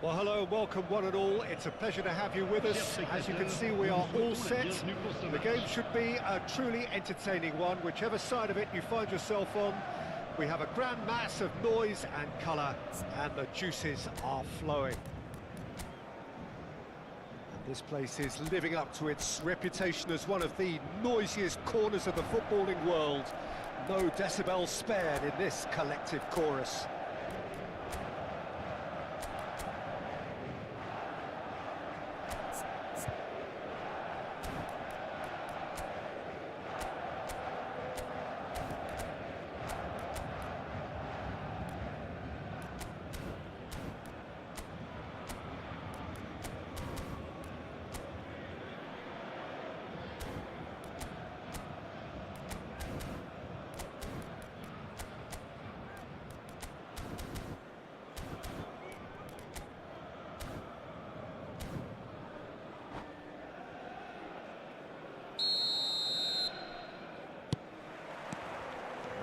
Well, hello and welcome one and all. It's a pleasure to have you with us. As you can see, we are all set. The game should be a truly entertaining one, whichever side of it you find yourself on. We have a grand mass of noise and colour, and the juices are flowing. And this place is living up to its reputation as one of the noisiest corners of the footballing world. No decibels spared in this collective chorus.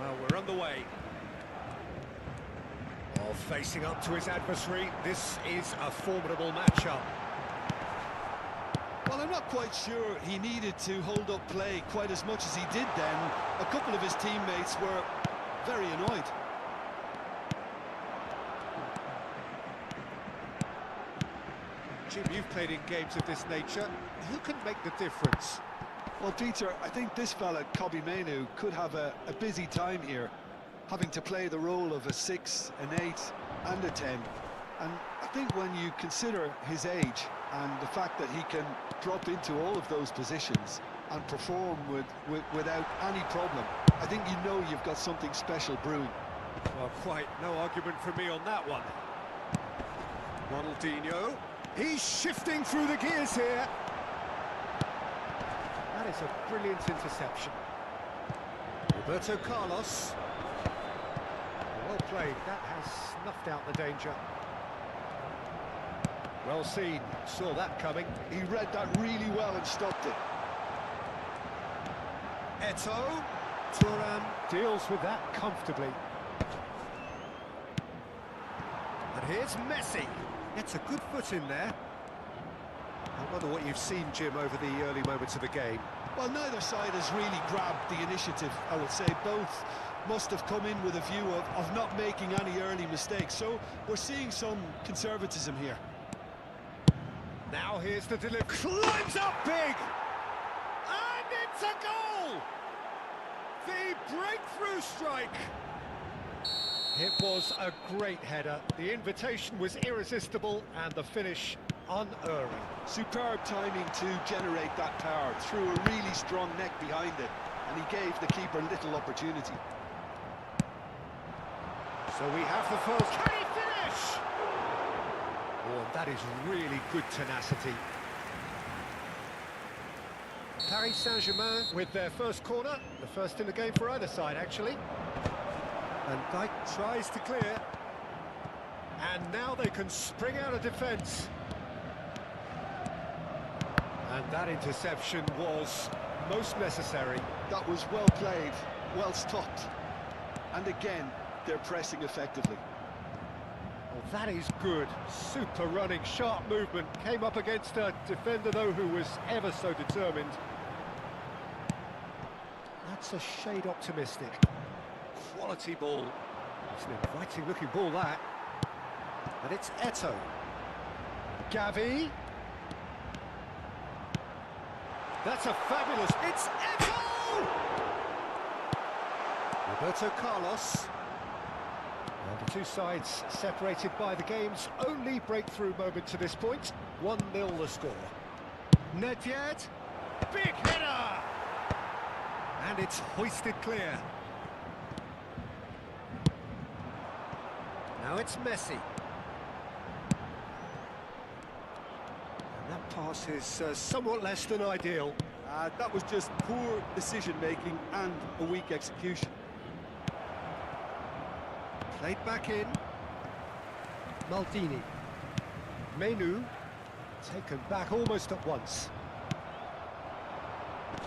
Well, we're underway. Oh, facing up to his adversary, this is a formidable matchup. Well, I'm not quite sure he needed to hold up play quite as much as he did then. A couple of his teammates were very annoyed. Jim, you've played in games of this nature. Who can make the difference? Well, Peter, I think this fella, Kobbie Mainoo, could have a busy time here, having to play the role of a 6, an 8 and a 10. And I think when you consider his age and the fact that he can drop into all of those positions and perform without any problem, I think you know you've got something special brewing. Well, quite no argument from me on that one. Ronaldinho, he's shifting through the gears here. That is a brilliant interception. Roberto Carlos. Well played, that has snuffed out the danger. Well seen, saw that coming. He read that really well and stopped it. Eto'o. Thuram deals with that comfortably. And here's Messi. Gets a good foot in there. I wonder what you've seen, Jim, over the early moments of the game. Well, neither side has really grabbed the initiative, I would say. Both must have come in with a view of not making any early mistakes. So we're seeing some conservatism here. Now here's the delivery. Climbs up big! And it's a goal! The breakthrough strike! It was a great header. The invitation was irresistible and the finish unerring. Superb timing to generate that power, threw a really strong neck behind it, and he gave the keeper little opportunity. So we have the first. Can he finish? Oh, that is really good tenacity. Paris Saint-Germain with their first corner, the first in the game for either side, actually. And Dijk tries to clear. And now they can spring out of defence. And that interception was most necessary. That was well played, well stopped. And again, they're pressing effectively. Well, that is good. Super running, sharp movement. Came up against a defender, though, who was ever so determined. That's a shade optimistic. Quality ball. It's an inviting-looking ball, that. And it's Eto'o. Gavi. That's a fabulous... It's Eto'o! Roberto Carlos. And the two sides separated by the game's only breakthrough moment to this point. 1-0 the score. Nedved. Big header! And it's hoisted clear. Now it's Messi. That pass is somewhat less than ideal. That was just poor decision-making and a weak execution. Played back in. Maldini. Mainoo. Taken back almost at once.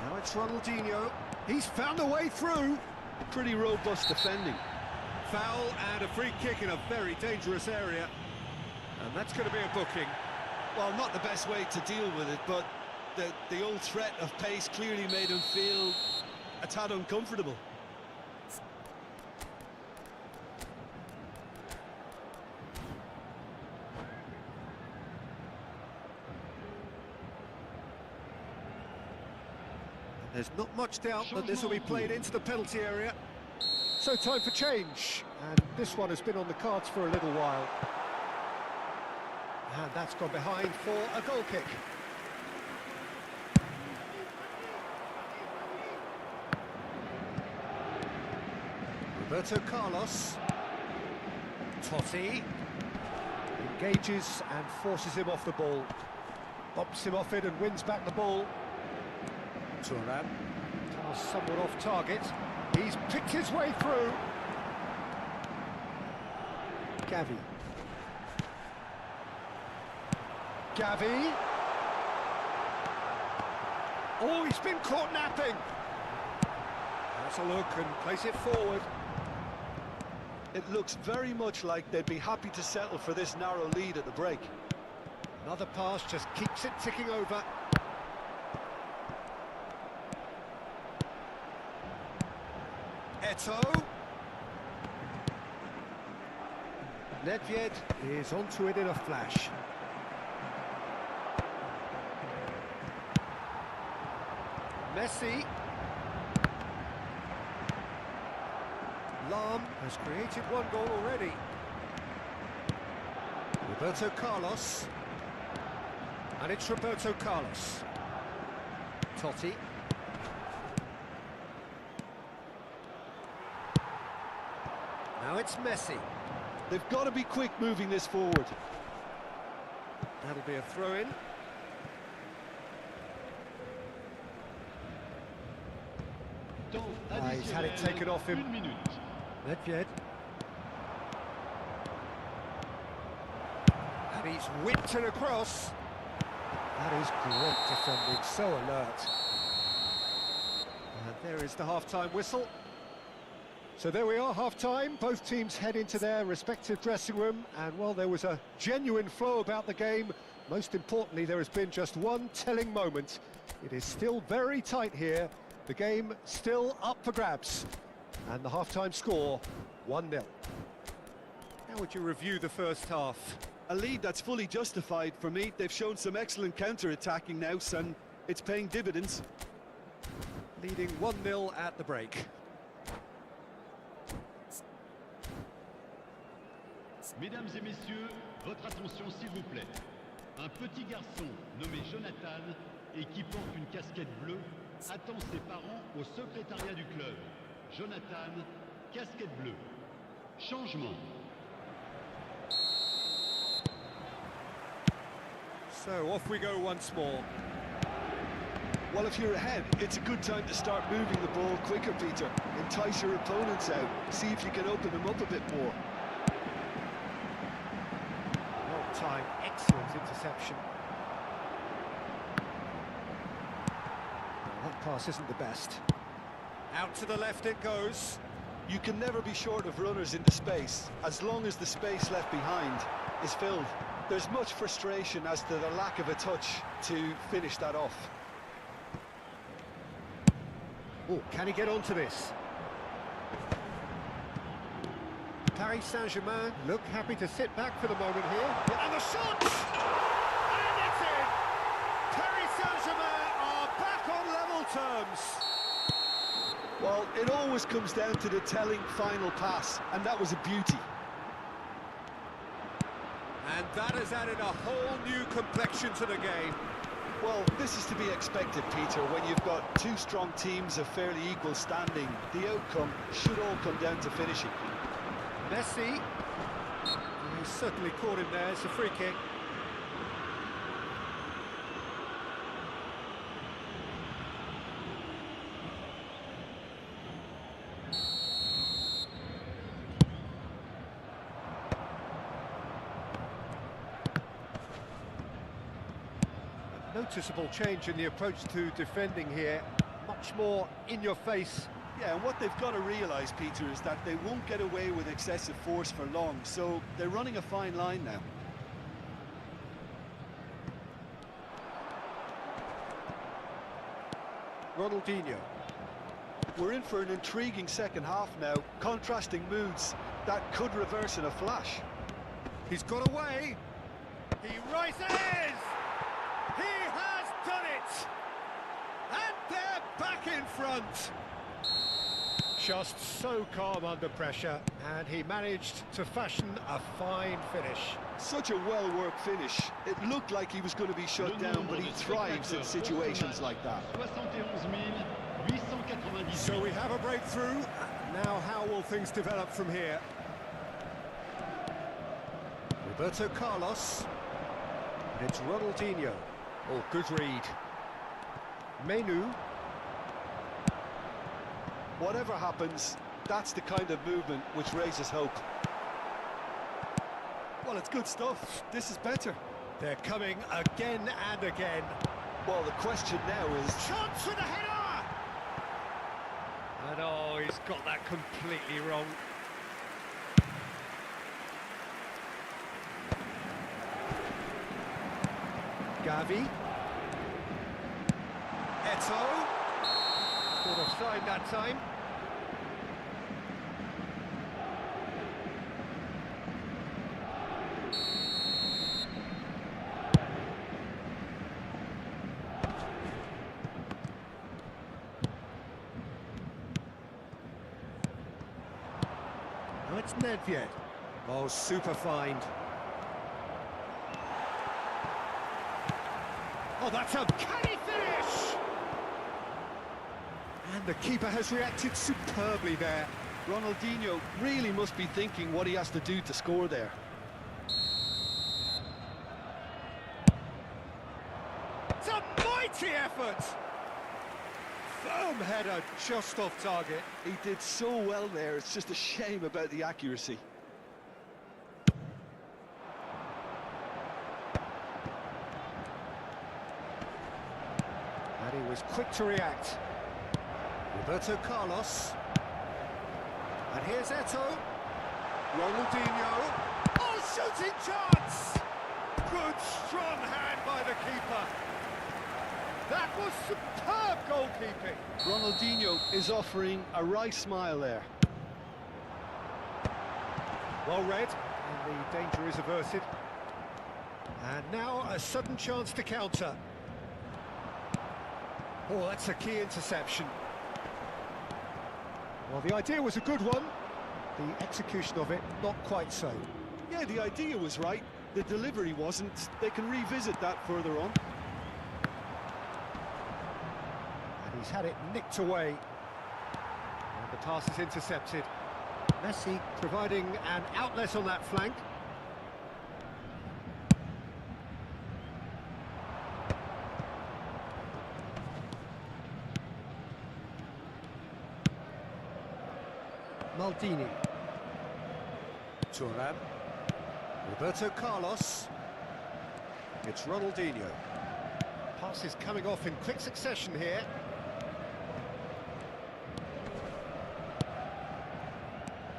Now it's Ronaldinho. He's found a way through. Pretty robust defending. Foul and a free kick in a very dangerous area. And that's going to be a booking. Well, not the best way to deal with it, but the old threat of pace clearly made him feel a tad uncomfortable. There's not much doubt that this will be played into the penalty area. So time for change, and this one has been on the cards for a little while. And that's gone behind for a goal kick. Roberto Carlos. Totti. Engages and forces him off the ball. Bops him off it and wins back the ball. Turan. Somewhat off target. He's picked his way through. Gavi. Gavi. Oh, he's been caught napping. That's a look and place it forward. It looks very much like they'd be happy to settle for this narrow lead at the break. Another pass just keeps it ticking over. Eto. Nedved is onto it in a flash. Messi. Lam has created one goal already. Roberto Carlos. And it's Roberto Carlos. Totti. Now it's Messi. They've got to be quick moving this forward. That'll be a throw-in. He's had it taken off him. Nedved. And he's whipped it across. That is great defending, so alert. And there is the half-time whistle. So there we are, half-time. Both teams head into their respective dressing room, and while there was a genuine flow about the game, most importantly, there has been just one telling moment. It is still very tight here. The game still up for grabs, and the half-time score, 1-0. How would you review the first half? A lead that's fully justified for me. They've shown some excellent counter-attacking now, and it's paying dividends. Leading 1-0 at the break. Mesdames et messieurs, votre attention s'il vous plaît. Un petit garçon nommé Jonathan et qui porte une casquette bleue attend ses parents au secrétariat du club. Jonathan, casquette bleue. Changement. So off we go once more. Well, if you're ahead, it's a good time to start moving the ball quicker, Peter. Entice your opponents out. See if you can open them up a bit more. Well timed, excellent interception. That pass isn't the best. Out to the left it goes. You can never be short of runners into space, as long as the space left behind is filled. There's much frustration as to the lack of a touch to finish that off. Oh, can he get onto this? Paris Saint-Germain look happy to sit back for the moment here. And the shot! And it's in! Paris Saint-Germain are back on level terms. Well, it always comes down to the telling final pass, and that was a beauty. And that has added a whole new complexion to the game. Well, this is to be expected, Peter. When you've got two strong teams of fairly equal standing, the outcome should all come down to finishing. Messi. He's certainly caught him there. It's a free kick. Noticeable change in the approach to defending here. Much more in your face. Yeah, and what they've got to realise, Peter, is that they won't get away with excessive force for long, so they're running a fine line now. Ronaldinho. We're in for an intriguing second half now. Contrasting moods that could reverse in a flash. He's got away. He rises! He has done it! And they're back in front. Just so calm under pressure, and he managed to fashion a fine finish. Such a well-worked finish. It looked like he was going to be shut down, but he thrives in situations like that. 71 So we have a breakthrough. Now how will things develop from here? Roberto Carlos. And it's Ronaldinho. Oh, good read. Menu. Whatever happens, that's the kind of movement which raises hope. Well, it's good stuff. This is better. They're coming again and again. Well, the question now is... Chance for the header! And oh, he's got that completely wrong. Gavi. Eto. Caught offside that time. Now it's Nedved. Oh, super find. Oh, that's a canny finish! And the keeper has reacted superbly there. Ronaldinho really must be thinking what he has to do to score there. It's a mighty effort! Firm header just off target. He did so well there, it's just a shame about the accuracy. And he was quick to react. Roberto Carlos. And here's Eto. Ronaldinho. Oh, shooting chance! Good strong hand by the keeper. That was superb goalkeeping. Ronaldinho is offering a wry smile there. Well read, and the danger is averted. And now a sudden chance to counter. Oh, that's a key interception. Well, the idea was a good one. The execution of it, not quite so. Yeah, the idea was right. The delivery wasn't. They can revisit that further on. And he's had it nicked away. And the pass is intercepted. Messi providing an outlet on that flank. Maldini. Thuram. Roberto Carlos. It's Ronaldinho. Passes coming off in quick succession here.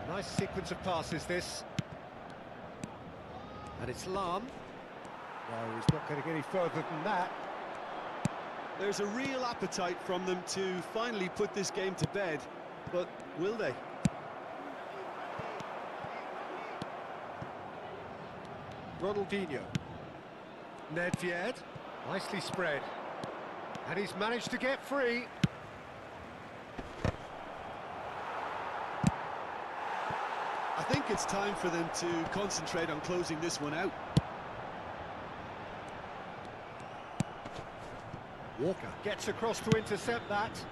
A nice sequence of passes, this. And it's Lahm. No, he's not going to get any further than that. There's a real appetite from them to finally put this game to bed, but will they? Ronaldinho. Nedved. Nicely spread. And he's managed to get free. I think it's time for them to concentrate on closing this one out. Walker gets across to intercept that.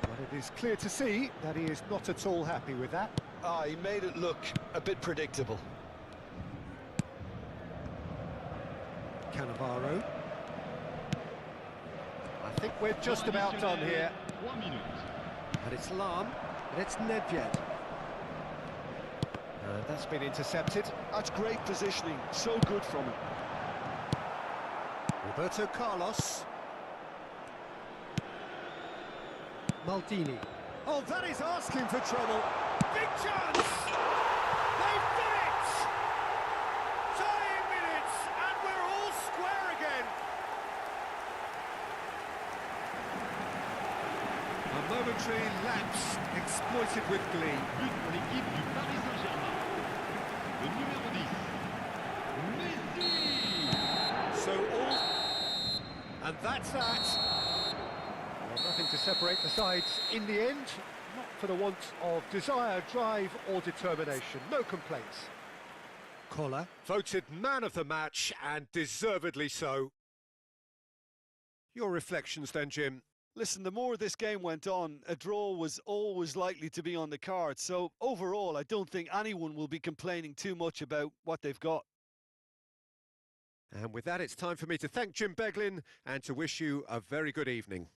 But it is clear to see that he is not at all happy with that. He made it look a bit predictable. Cannavaro. I think we're just about done here. 3 minutes. And it's Lahm, and it's Nedved. And that's been intercepted. That's great positioning, so good from him. Roberto Carlos. Maldini. Oh, that is asking for trouble. Big chance! They've done it! Dying minutes, and we're all square again. collapsed, exploited with glee. But pour l'équipe du Paris Saint-Germain. Le numéro 10. Messi. So all... And that's that. Well, nothing to separate the sides in the end. Not for the want of desire, drive or determination. No complaints. Koller, voted man of the match, and deservedly so. Your reflections then, Jim? Listen, the more this game went on, a draw was always likely to be on the card. So overall, I don't think anyone will be complaining too much about what they've got. And with that, it's time for me to thank Jim Beglin and to wish you a very good evening.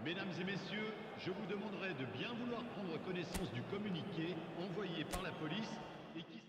Mesdames et messieurs, je vous demanderai de bien vouloir prendre connaissance du communiqué envoyé par la police et qui